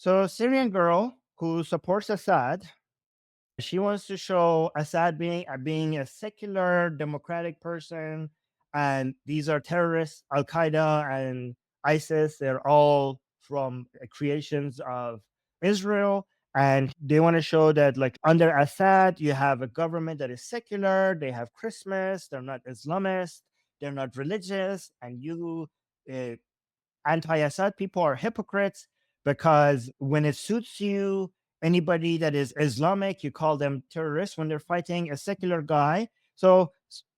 So a Syrian girl who supports Assad, she wants to show Assad being a secular democratic person, and these are terrorists. Al-Qaeda and ISIS, they're all from creations of Israel, and they want to show that, like, under Assad you have a government that is secular, they have Christmas, they're not Islamist, they're not religious, and you uh, anti-Assad people are hypocrites, because when it suits you, anybody that is Islamic, you call them terrorists when they're fighting a secular guy. So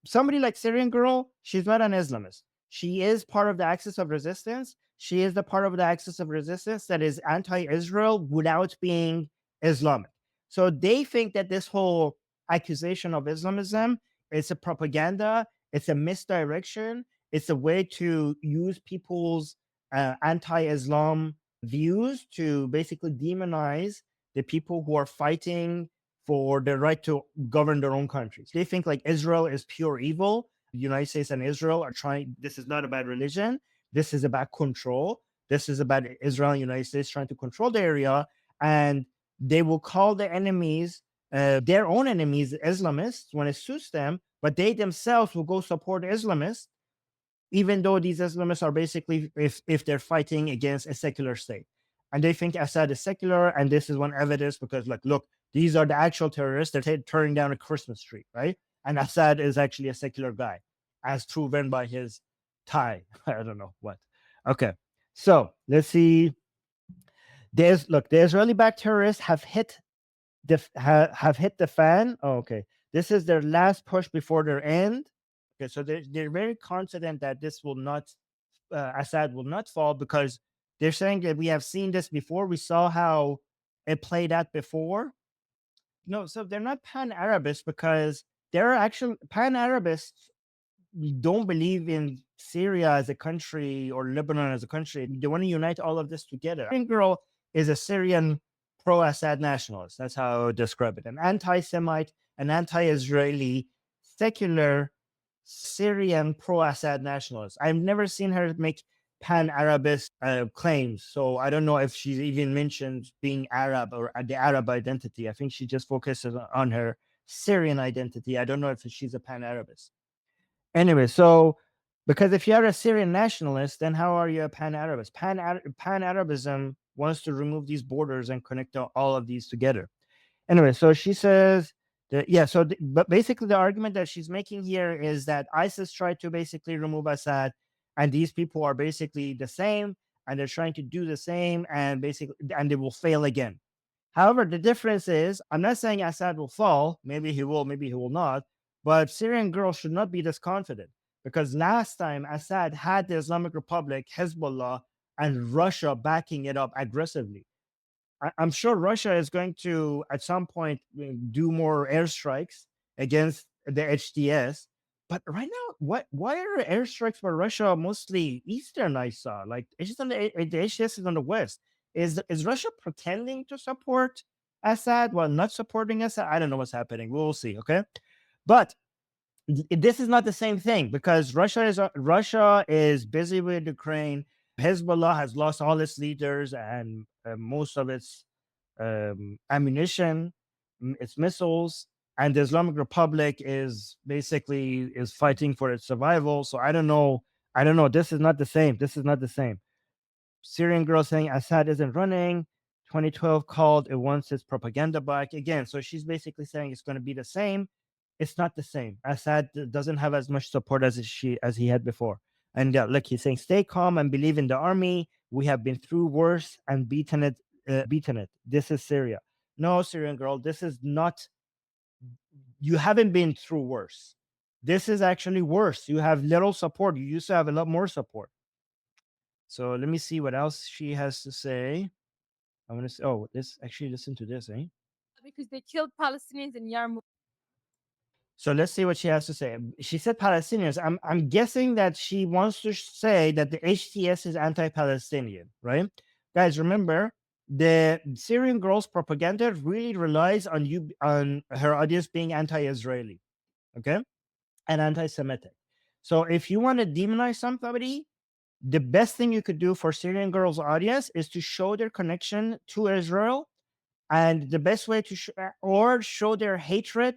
somebody like Syrian girl, she's not an Islamist. She is part of the axis of resistance. She is the part of the axis of resistance that is anti-Israel without being Islamic. So they think that this whole accusation of Islamism is a propaganda, it's a misdirection, it's a way to use people's anti-Islam views to basically demonize the people who are fighting for the right to govern their own countries. They think like Israel is pure evil. The United States and Israel are trying. This is not about religion. This is about control. This is about Israel and the United States trying to control the area, and they will call the enemies, their own enemies, Islamists when it suits them, but they themselves will go support Islamists, even though these Islamists are basically, if they're fighting against a secular state. And they think Assad is secular, and this is one evidence because, like, look, these are the actual terrorists. They're turning down a Christmas tree, right? And Assad is actually a secular guy, as proven by his tie. I don't know what. Okay, so let's see. The Israeli-backed terrorists have hit have hit the fan. Oh, okay. This is their last push before their end. Okay, so they're very confident that this will not, Assad will not fall, because they're saying that we have seen this before. We saw how it played out before. No, so they're not pan-Arabists because they're actually pan-Arabists don't believe in Syria as a country or Lebanon as a country. They want to unite all of this together. Syrian girl is a Syrian pro-Assad nationalist. That's how I would describe it. An anti-Semite, an anti-Israeli, secular Syrian pro-Assad nationalist. I've never seen her make pan-Arabist claims. So I don't know if she's even mentioned being Arab or the Arab identity. I think she just focuses on her Syrian identity. I don't know if she's a pan-Arabist. Anyway, so because if you're a Syrian nationalist, then how are you a pan-Arabist? Pan-Arabism wants to remove these borders and connect all of these together. Anyway, so she says that, yeah, so but basically the argument that she's making here is that ISIS tried to basically remove Assad, and these people are basically the same, and they're trying to do the same, and basically, and they will fail again. However, the difference is, I'm not saying Assad will fall. Maybe he will, maybe he will not. But Syrian girls should not be this confident, because last time Assad had the Islamic Republic, Hezbollah, and Russia backing it up aggressively. I'm sure Russia is going to, at some point, do more airstrikes against the HTS. But right now, why are airstrikes by Russia mostly eastern? I saw, like, it's just on the HTS is on the west. Is Russia pretending to support Assad while not supporting Assad? I don't know what's happening. We'll see. Okay, but this is not the same thing, because Russia is busy with Ukraine. Hezbollah has lost all its leaders and most of its ammunition, its missiles, and the Islamic Republic is basically fighting for its survival. So I don't know. I don't know. This is not the same. This is not the same. Syrian girl saying Assad isn't running. 2012 called, it wants its propaganda back again. So she's basically saying it's going to be the same. It's not the same. Assad doesn't have as much support as he had before. And look, he's saying, stay calm and believe in the army. We have been through worse and beaten it. This is Syria. No, Syrian girl, this is not. You haven't been through worse. This is actually worse. You have little support. You used to have a lot more support. So let me see what else she has to say. I want to say, oh, this actually, listen to this, eh? Because they killed Palestinians in Yarmouk. So let's see what she has to say. She said Palestinians. I'm guessing that she wants to say that the HTS is anti-Palestinian, right? Guys, remember, the Syrian girl's propaganda really relies on her audience being anti-Israeli, okay, and anti-Semitic. So if you want to demonize somebody, the best thing you could do for Syrian girls' audience is to show their connection to Israel, and the best way to show their hatred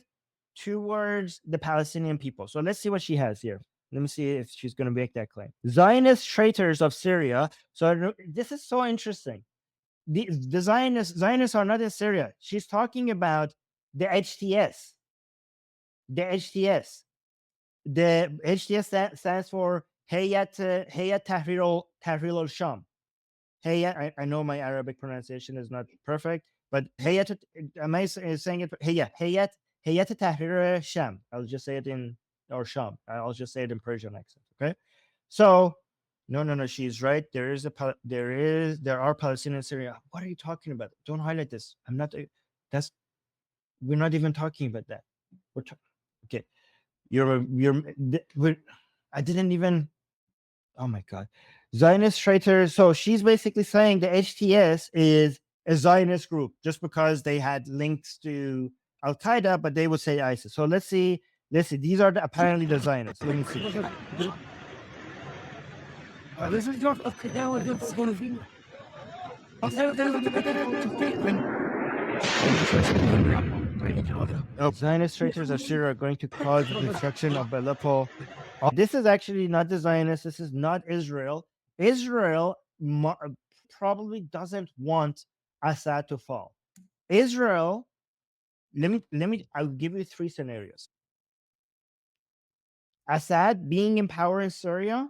towards the Palestinian people. So let's see what she has here. Let me see if she's going to make that claim. Zionist traitors of Syria. So this is so interesting. The Zionists are not in Syria. She's talking about the HTS. The HTS. The HTS stands for Hayat Tahrir al-Sham. Hayat, I know my Arabic pronunciation is not perfect, but Hayat, am I saying it? Hayat Tahrir al-Sham. I'll just say it in, or Sham. I'll just say it in Persian accent. Okay. So no, she's right. There are Palestinians in Syria. What are you talking about? Don't highlight this. I'm not. We're not even talking about that. Okay. I didn't even. Oh my God, Zionist traitors. So she's basically saying the HTS is a Zionist group just because they had links to Al-Qaeda, but they would say ISIS. So let's see. These are apparently the Zionists. Let me see. This is not Zionist traitors of Syria are going to cause the destruction of Aleppo. This is actually not the Zionists. This is not Israel. Israel probably doesn't want Assad to fall. Israel, I'll give you 3 scenarios. Assad being in power in Syria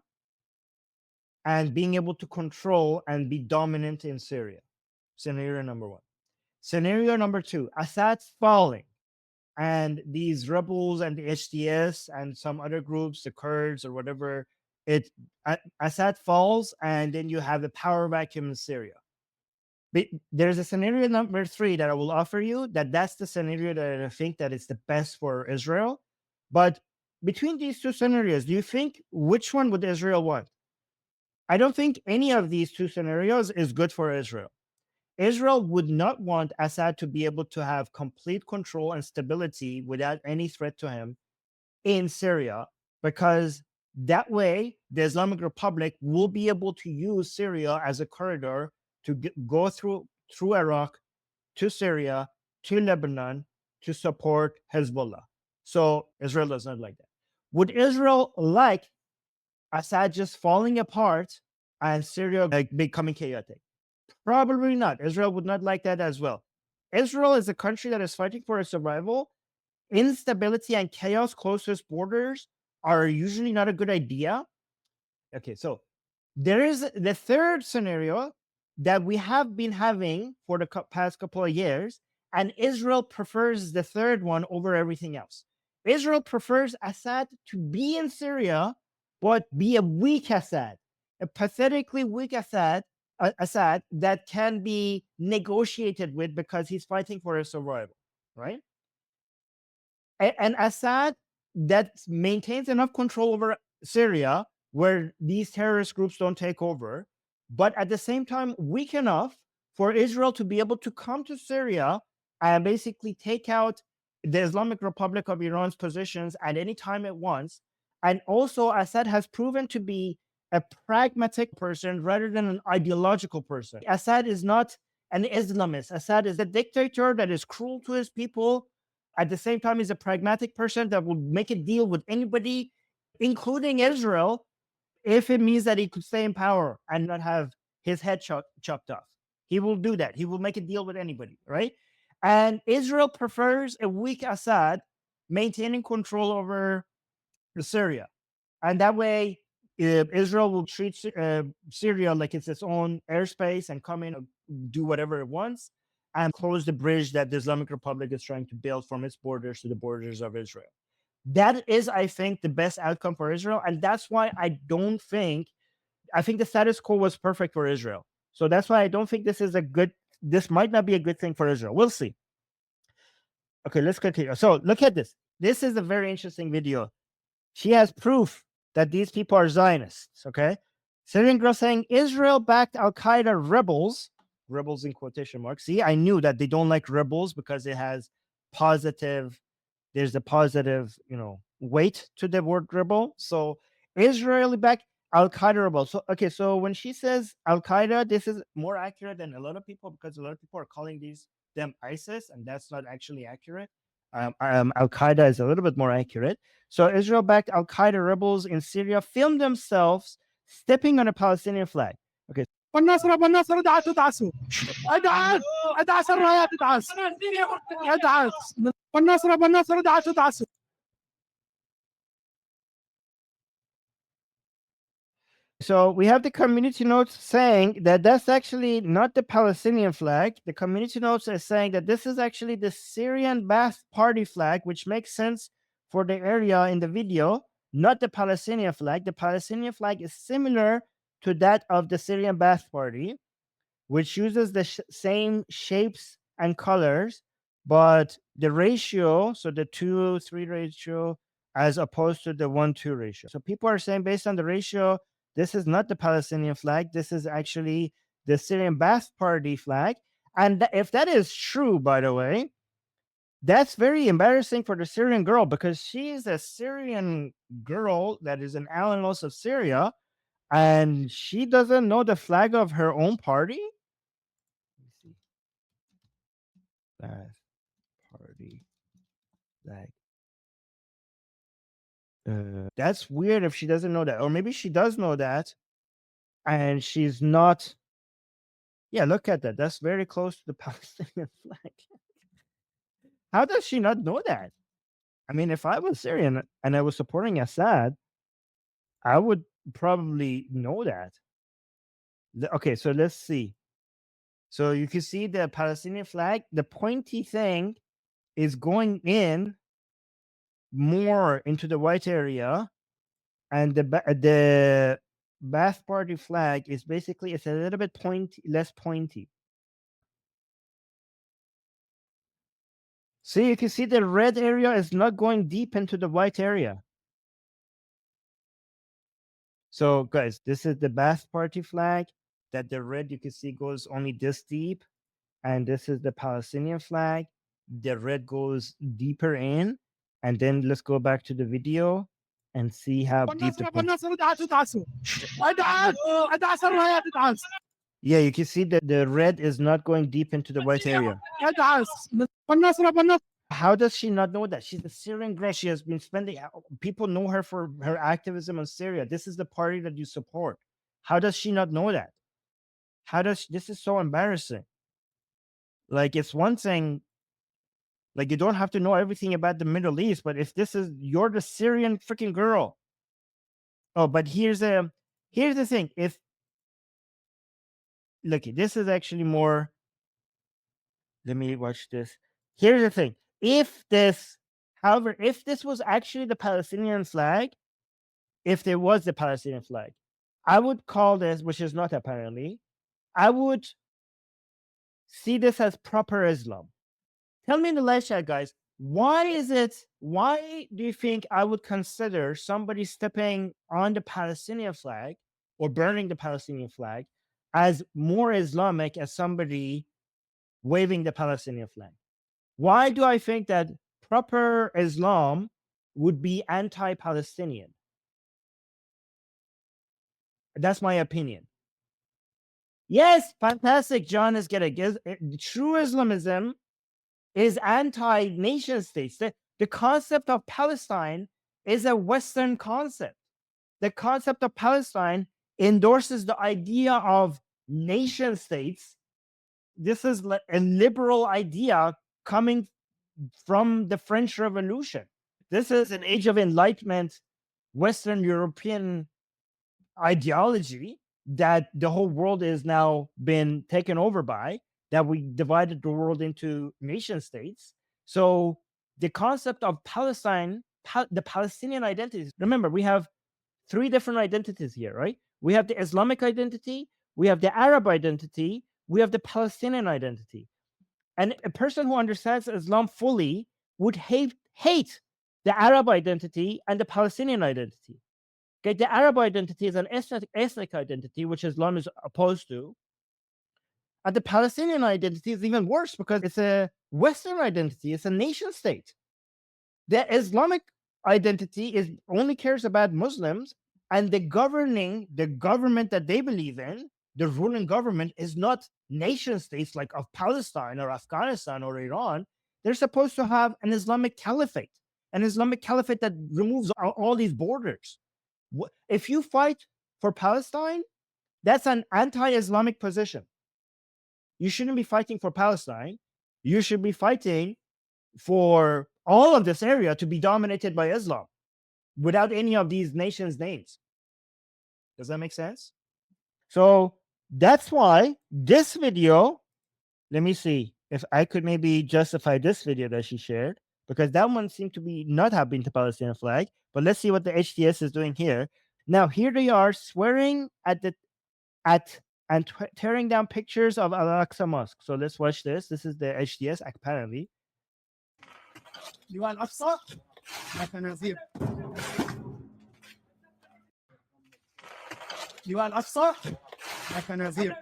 and being able to control and be dominant in Syria. Scenario number 1. Scenario number 2, Assad's falling, and these rebels and the HTS and some other groups, the Kurds or whatever, Assad falls, and then you have the power vacuum in Syria. But there's a scenario number 3 that I will offer you, that's the scenario that I think that is the best for Israel. But between these 2 scenarios, do you think which one would Israel want? I don't think any of these 2 scenarios is good for Israel. Israel would not want Assad to be able to have complete control and stability without any threat to him in Syria, because that way the Islamic Republic will be able to use Syria as a corridor to go through Iraq to Syria to Lebanon to support Hezbollah. So Israel does not like that. Would Israel like Assad just falling apart and Syria becoming chaotic? Probably not. Israel would not like that as well. Israel is a country that is fighting for its survival. Instability and chaos close to its borders are usually not a good idea. Okay, so there is the third scenario that we have been having for the past couple of years, and Israel prefers the third one over everything else. Israel prefers Assad to be in Syria, but be a weak Assad, a pathetically weak Assad that can be negotiated with because he's fighting for his survival, right? And Assad that maintains enough control over Syria where these terrorist groups don't take over, but at the same time weak enough for Israel to be able to come to Syria and basically take out the Islamic Republic of Iran's positions at any time it wants. And also Assad has proven to be a pragmatic person rather than an ideological person. Assad is not an Islamist. Assad is a dictator that is cruel to his people. At the same time, he's a pragmatic person that will make a deal with anybody, including Israel, if it means that he could stay in power and not have his head chopped off. He will do that. He will make a deal with anybody, right? And Israel prefers a weak Assad maintaining control over Syria. And that way, Israel will treat Syria like it's its own airspace and come in and do whatever it wants and close the bridge that the Islamic Republic is trying to build from its borders to the borders of Israel. That is, I think, the best outcome for Israel. And that's why I think the status quo was perfect for Israel. So that's why I don't think this might not be a good thing for Israel. We'll see. Okay, let's continue. So look at this. This is a very interesting video. She has proof that these people are Zionists, okay? Syrian girl saying Israel-backed Al-Qaeda rebels in quotation marks. See, I knew that they don't like rebels because it has there's a positive, weight to the word rebel. So Israeli-backed Al-Qaeda rebels. So okay, so when she says Al-Qaeda, this is more accurate than a lot of people because a lot of people are calling them ISIS, and that's not actually accurate. Al-Qaeda is a little bit more accurate. So Israel-backed Al-Qaeda rebels in Syria filmed themselves stepping on a Palestinian flag. Okay. والنصر بالنصر دعسوا دعسوا ادعس ادعس الرايات ادعس ادعس والنصر بالنصر دعسوا دعسوا. So we have the community notes saying that that's actually not the Palestinian flag. The community notes are saying that this is actually the Syrian Ba'ath Party flag, which makes sense for the area in the video, not the Palestinian flag. The Palestinian flag is similar to that of the Syrian Ba'ath Party, which uses the same shapes and colors, but the ratio, so the 2:3 ratio, as opposed to the 1:2 ratio. So people are saying based on the ratio, this is not the Palestinian flag. This is actually the Syrian Ba'ath Party flag. And if that is true, by the way, that's very embarrassing for the Syrian girl because she is a Syrian girl that is an allies of Syria, and she doesn't know the flag of her own party. Ba'ath Party flag. That's weird if she doesn't know that, or maybe she does know that, and she's not. Yeah, look at that. That's very close to the Palestinian flag. How does she not know that? I mean, if I was Syrian and I was supporting Assad, I would probably know that. Okay, so let's see. So you can see the Palestinian flag. The pointy thing is going in more into the white area, and the Ba'ath Party flag is basically it's a little bit less pointy. See, you can see the red area is not going deep into the white area. So, guys, this is the Ba'ath Party flag. That the red you can see goes only this deep, and this is the Palestinian flag. The red goes deeper in, and then let's go back to the video and see how deep the. بالنصر دعسوا دعسوا ادعس ادعس الرايات ادعس. Yeah, you can see that the red is not going deep into the white area. ادعس بالنصر بالنصر. How does she not know that? She's a Syrian girl. She has been spending. People know her for her activism in Syria. This is the party that you support. How does she not know that? This is so embarrassing. Like, it's one thing. Like, you don't have to know everything about the Middle East, but if you're the Syrian freaking girl. Oh, but here's the thing. Look, this is actually more. Let me watch this. Here's the thing. If this was actually the Palestinian flag, if there was the Palestinian flag, I would call this, which is not apparently, I would see this as proper Islam. Tell me in the live chat, guys, why do you think I would consider somebody stepping on the Palestinian flag or burning the Palestinian flag as more Islamic as somebody waving the Palestinian flag? Why do I think that proper Islam would be anti-Palestinian? That's my opinion. Yes, fantastic. John is getting true Islamism is anti-nation states. The concept of Palestine is a Western concept. The concept of Palestine endorses the idea of nation states. This is a liberal idea coming from the French Revolution. This is an age of enlightenment, Western European ideology that the whole world is now been taken over by, that we divided the world into nation states. So the concept of Palestine, the Palestinian identities, remember, we have three different identities here, right? We have the Islamic identity, we have the Arab identity, we have the Palestinian identity. And a person who understands Islam fully would hate the Arab identity and the Palestinian identity. Okay, the Arab identity is an ethnic identity, which Islam is opposed to. And the Palestinian identity is even worse because it's a Western identity, it's a nation state. The Islamic identity only cares about Muslims, And the government that they believe in, the ruling government, is not nation states like of Palestine or Afghanistan or Iran. They're supposed to have an Islamic caliphate that removes all these borders. If you fight for Palestine, that's an anti-Islamic position. You shouldn't be fighting for Palestine. You should be fighting for all of this area to be dominated by Islam without any of these nations' names. Does that make sense? So that's why this video, let me see if I could maybe justify this video that she shared, because that one seemed to be not have been to Palestinian flag. But let's see what the HTS is doing here. Now here they are swearing at and tearing down pictures of Al-Aqsa Mosque. So let's watch this. This is the HTS apparently. لواء الأقصى خنازير. لواء الأقصى خنازير.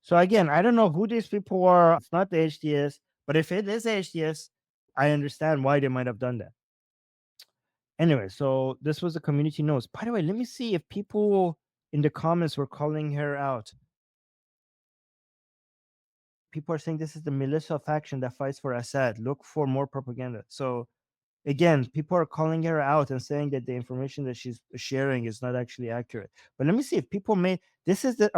So again, I don't know who these people are. It's not the HTS, but if it is HTS, I understand why they might have done that. Anyway, so this was the community notes. By the way, let me see if people in the comments were calling her out. People are saying this is the militia faction that fights for Assad. Look for more propaganda. So again, people are calling her out and saying that the information that she's sharing is not actually accurate. But let me see if people may. This is the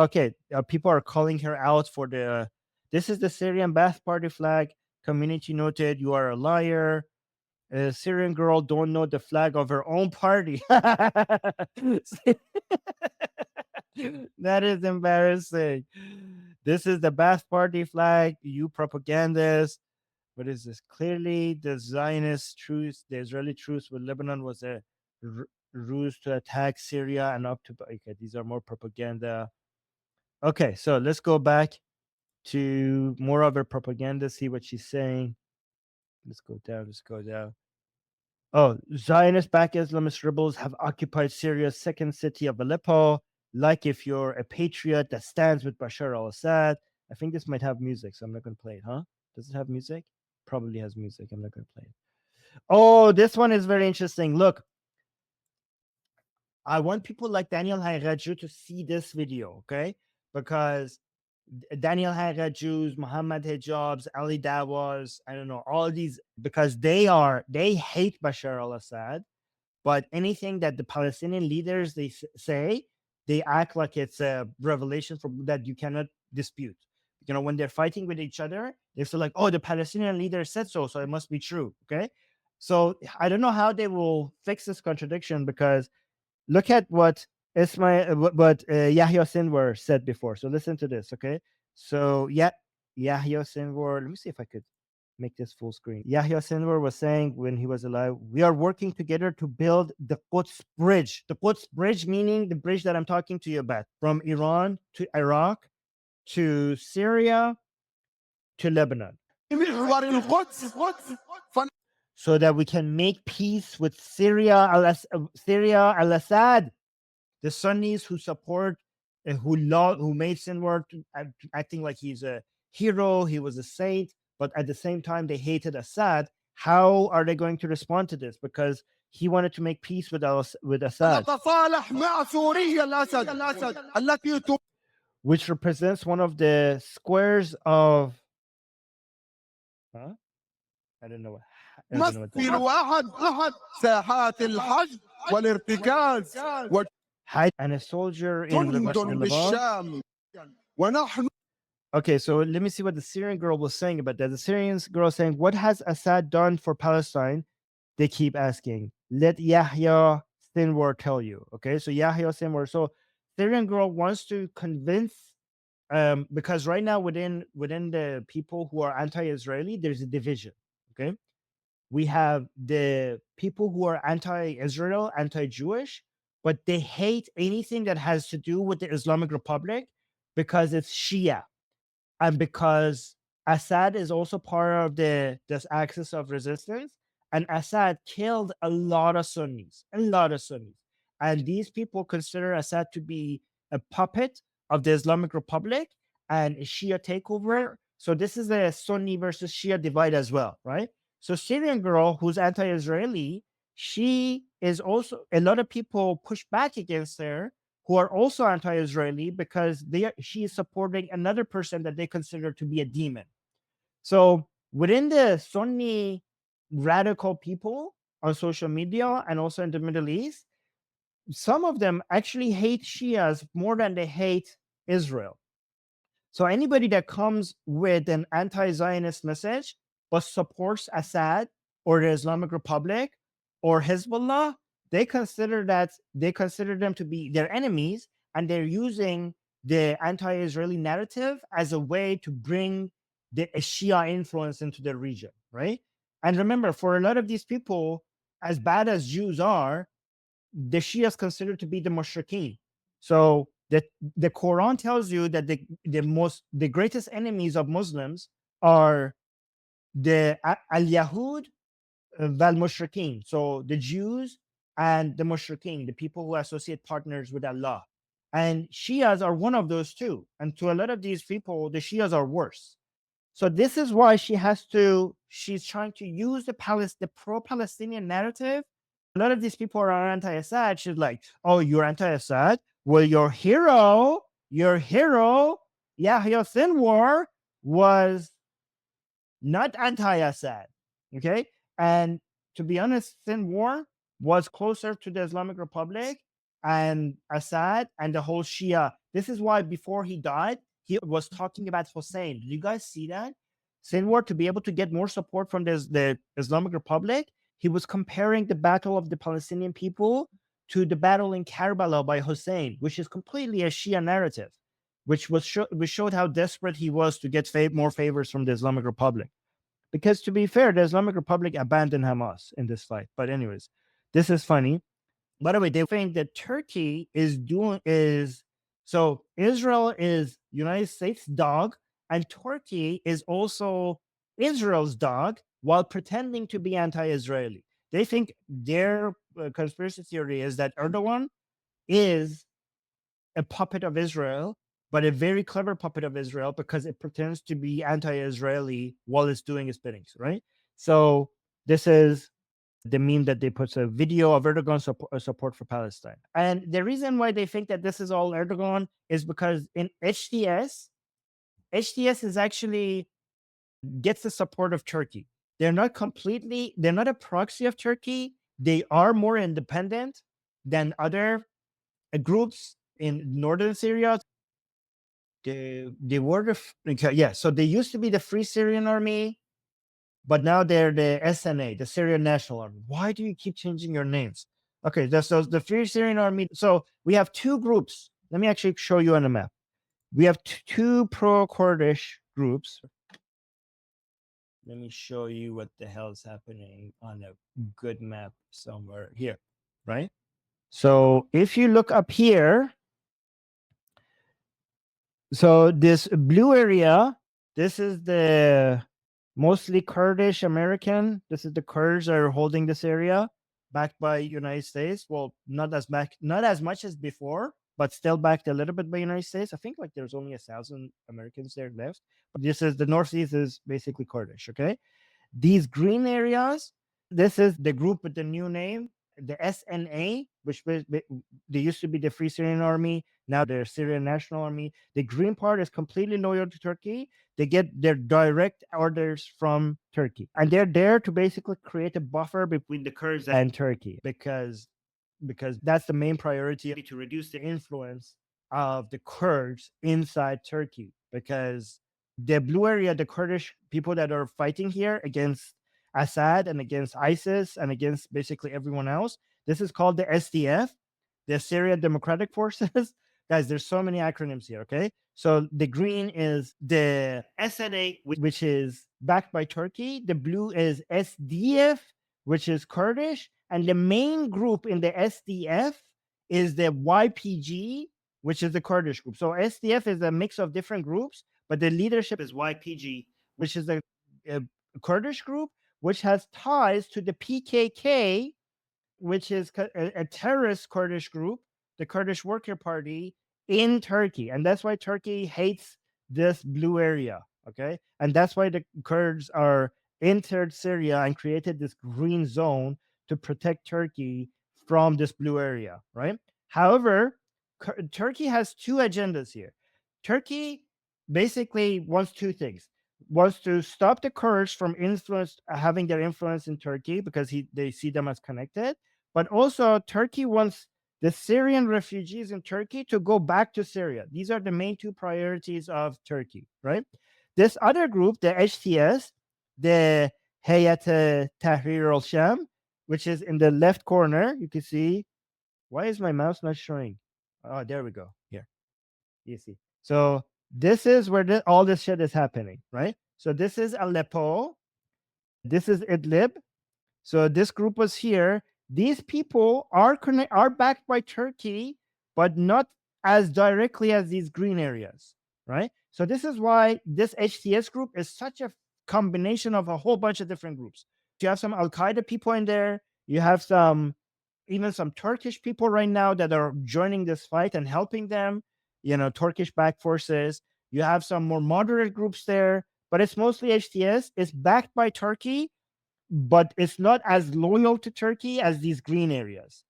people are calling her out for the. This is the Syrian Ba'ath Party flag. Community noted, you are a liar. A Syrian girl don't know the flag of her own party. That is embarrassing. This is the Ba'ath Party flag. You propagandists. What is this? Clearly, the Zionist truce, the Israeli truce with Lebanon was a ruse to attack Syria and up to. Okay, these are more propaganda. Okay, so let's go back to more of her propaganda. See what she's saying. Let's go down. Let's go down. Oh, Zionist-backed Islamist rebels have occupied Syria's second city of Aleppo. Like if you're a patriot that stands with Bashar al-Assad. I think this might have music, so I'm not going to play it, huh? Does it have music? Probably has music. I'm not going to play it. Oh, this one is very interesting. Look, I want people like Daniel Hayraju to see this video, okay? Because Daniel Hayraju, Muhammad Hijabs, Ali Dawas, I don't know, all these, because they hate Bashar al-Assad, but anything that the Palestinian leaders they say, they act like it's a revelation that you cannot dispute. You know, when they're fighting with each other, they're still like, oh, the Palestinian leader said so, so it must be true. Okay. So I don't know how they will fix this contradiction, because look at what Yahya Sinwar said before. So listen to this. Okay. So Yahya Sinwar, let me see if I could make this full screen. Yahya Sinwar was saying when he was alive, we are working together to build the Quds Bridge. The Quds Bridge meaning the bridge that I'm talking to you about, from Iran to Iraq to Syria to Lebanon, so that we can make peace with Syria al-Assad, the Sunnis who support and who made Sinwar acting like he's a hero, he was a saint, but at the same time they hated Assad. How are they going to respond to this? Because he wanted to make peace with Assad, which represents one of the squares of. Huh? I don't know what. And a soldier in Lebanon. Okay, so let me see what the Syrian girl was saying about that. The Syrian girl saying, what has Assad done for Palestine? They keep asking. Let Yahya Sinwar tell you. Okay, so Yahya Sinwar. So Syrian girl wants to convince, because right now within the people who are anti-Israeli, there's a division. Okay, we have the people who are anti-Israel, anti-Jewish, but they hate anything that has to do with the Islamic Republic because it's Shia. And because Assad is also part of this axis of resistance, and Assad killed a lot of Sunnis. And these people consider Assad to be a puppet of the Islamic Republic and a Shia takeover. So this is a Sunni versus Shia divide as well, right? So Syrian girl who's anti-Israeli, she is also a lot of people push back against her who are also anti-Israeli because she is supporting another person that they consider to be a demon. So within the Sunni radical people on social media and also in the Middle East, some of them actually hate Shias more than they hate Israel. So anybody that comes with an anti-Zionist message but supports Assad or the Islamic Republic or Hezbollah, they consider them to be their enemies, and they're using the anti-Israeli narrative as a way to bring the Shia influence into the region, right? And remember, for a lot of these people, as bad as Jews are, the Shia is considered to be the mushrikeen. So the Quran tells you that the greatest enemies of Muslims are the al-Yahud wal mushrikeen. So the Jews and the mushrikeen, the people who associate partners with Allah. And Shias are one of those two. And to a lot of these people, the Shias are worse. So this is why she's trying to use the pro-Palestinian narrative. A lot of these people are anti-Assad. She's like, oh, you're anti-Assad? Well, your hero, Yahya Sinwar, was not anti-Assad. Okay. And to be honest, Sinwar was closer to the Islamic Republic and Assad and the whole Shia. This is why before he died, he was talking about Hussein. Did you guys see that? Sinwar, to be able to get more support from the Islamic Republic, he was comparing the battle of the Palestinian people to the battle in Karbala by Hussein, which is completely a Shia narrative, which showed how desperate he was to get more favors from the Islamic Republic. Because to be fair, the Islamic Republic abandoned Hamas in this fight. But anyways, this is funny. By the way, they think that Turkey so Israel is United States' dog, and Turkey is also Israel's dog while pretending to be anti-Israeli. They think their conspiracy theory is that Erdogan is a puppet of Israel, but a very clever puppet of Israel because it pretends to be anti-Israeli while it's doing its biddings, right? So this is the meme that they put a video of Erdogan support for Palestine. And the reason why they think that this is all Erdogan is because in HTS is actually gets the support of Turkey. They're not a proxy of Turkey. They are more independent than other groups in northern Syria. They were so they used to be the Free Syrian Army, but now they're the SNA, the Syrian National Army. Why do you keep changing your names? Okay, so the Free Syrian Army. So we have two groups. Let me actually show you on the map. We have two pro-Kurdish groups. Let me show you what the hell is happening on a good map somewhere here, right? So if you look up here, so this blue area, this is the mostly Kurdish American. This is the Kurds that are holding this area, backed by United States. Well, not as much as before, but still backed a little bit by United States. I think like there's only 1,000 Americans there left. But this is the Northeast is basically Kurdish. Okay, these green areas. This is the group with the new name, the SNA, which they used to be the Free Syrian Army. Now they're Syrian National Army. The green part is completely loyal to Turkey. They get their direct orders from Turkey. And they're there to basically create a buffer between the Kurds and Turkey because that's the main priority, to reduce the influence of the Kurds inside Turkey. Because the blue area, the Kurdish people that are fighting here against Assad and against ISIS and against basically everyone else, this is called the SDF, the Syrian Democratic Forces. Guys, there's so many acronyms here, okay? So the green is the SNA, which is backed by Turkey. The blue is SDF, which is Kurdish. And the main group in the SDF is the YPG, which is the Kurdish group. So SDF is a mix of different groups, but the leadership is YPG, which is a Kurdish group, which has ties to the PKK, which is a terrorist Kurdish group, the Kurdish Worker Party in Turkey. And that's why Turkey hates this blue area, okay? And that's why the Kurds entered Syria and created this green zone to protect Turkey from this blue area, right? However, Turkey has two agendas here. Turkey basically wants two things: wants to stop the Kurds from having their influence in Turkey because they see them as connected, but also Turkey wants the Syrian refugees in Turkey to go back to Syria. These are the main two priorities of Turkey, right? This other group, the HTS, the Hayat Tahrir al-Sham, which is in the left corner, you can see. Why is my mouse not showing? Oh, there we go. Here, you see. So this is where all this shit is happening, right? So this is Aleppo. This is Idlib. So this group was here. These people are backed by Turkey, but not as directly as these green areas, right? So this is why this HTS group is such a combination of a whole bunch of different groups. You have some Al-Qaeda people in there. You have even some Turkish people right now that are joining this fight and helping them, Turkish-backed forces. You have some more moderate groups there, but it's mostly HTS. It's backed by Turkey, but it's not as loyal to Turkey as these green areas.